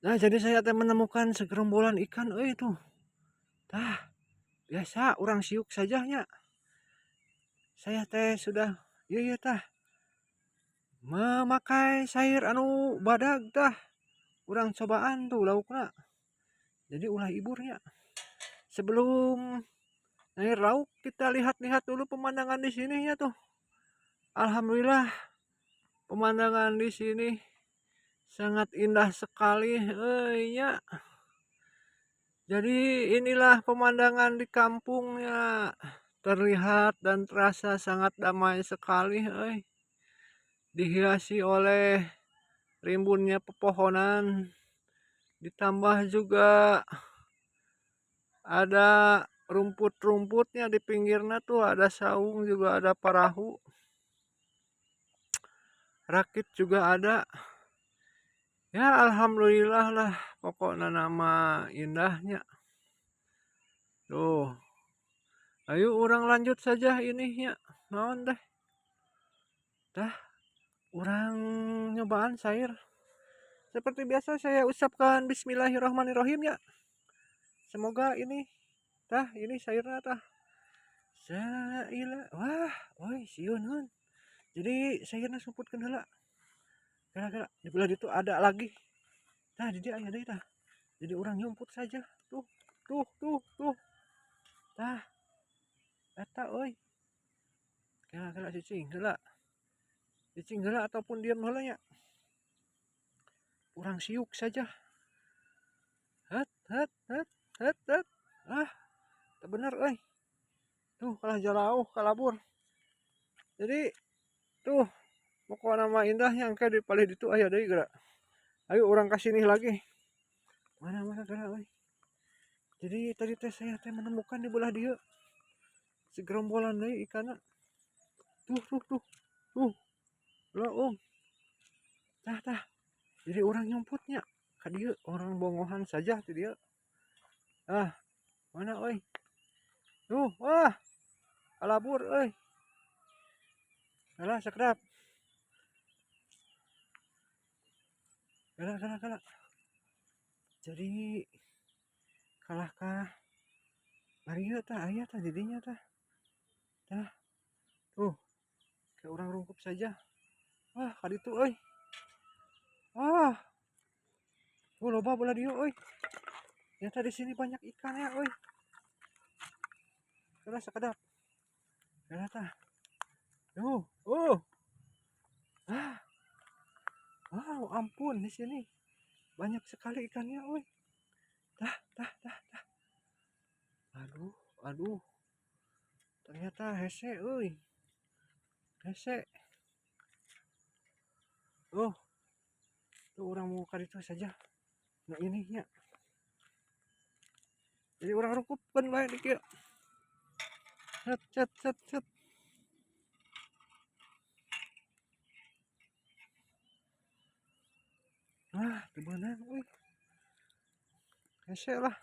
Nah, jadi saya teh menemukan segerombolan ikan tuh. Tah, biasa orang siuk sajanya. Saya teh sudah iya tah memakai sayur anu badag tah. Urang cobaan tuh laukna. Jadi ulah iburnya. Sebelum air lauk kita lihat-lihat dulu pemandangan di sini ya tuh. Alhamdulillah pemandangan di sini sangat indah sekali. Ya. Jadi inilah pemandangan di kampungnya. Terlihat dan terasa sangat damai sekali. Dihiasi oleh rimbunnya pepohonan. Ditambah juga ada rumput-rumputnya di pinggirnya tuh ada saung juga ada perahu. Rakit juga ada. Ya alhamdulillah lah pokoknya nama indahnya. Tuh. Ayo orang lanjut saja ini ya. Naon dah. Dah. Orang nyobaan sayur. Seperti biasa saya ucapkan bismillahirrahmanirrahim ya. Semoga ini ini sayurnya wah, oi siun hun. Jadi sayurnya sumput kendala. Gara-gara di belah itu ada lagi. Di dia aya deui tah. Jadi orang nyumput saja. Tuh, tuh, tuh, tuh. Tah, eta oi. Kela cicing heula. Cicing heula ataupun diam heula nya. Urang siuk saja. Het, het, het, het, het. Bener euy. Tuh kalah jauh kalabur. Jadi tuh pokoknya nama indahnya engke di palih ditu aya deui geura. Ayo orang kasih nih lagi. Mana geura euy. Jadi tadi teh saya menemukan di belah dia segerombolan deui ikanna. Tuh. Tuh. Loong. Tah. Jadi orang nyumputnya ka dieu orang bongohan saja ti dia. Mana euy? Tuh, kalabur euy. Alah sakedap. Kala. Jadi kalahkah Mario aya didinya tah. Tuh, kayak orang rungkup saja. Kaditu euy. Loba bola dia euy. Ternyata di sini banyak ikan ya euy. Kala sakedap. Kala tah. Wow, ampun di sini banyak sekali ikannya euy. Tah. Aduh. Ternyata hese euy. Hese. Tuh orang mau kaditu saja. Nah ininya. Jadi orang rukupkan bae di kieu. Cet. Di mana euy? Hese lah.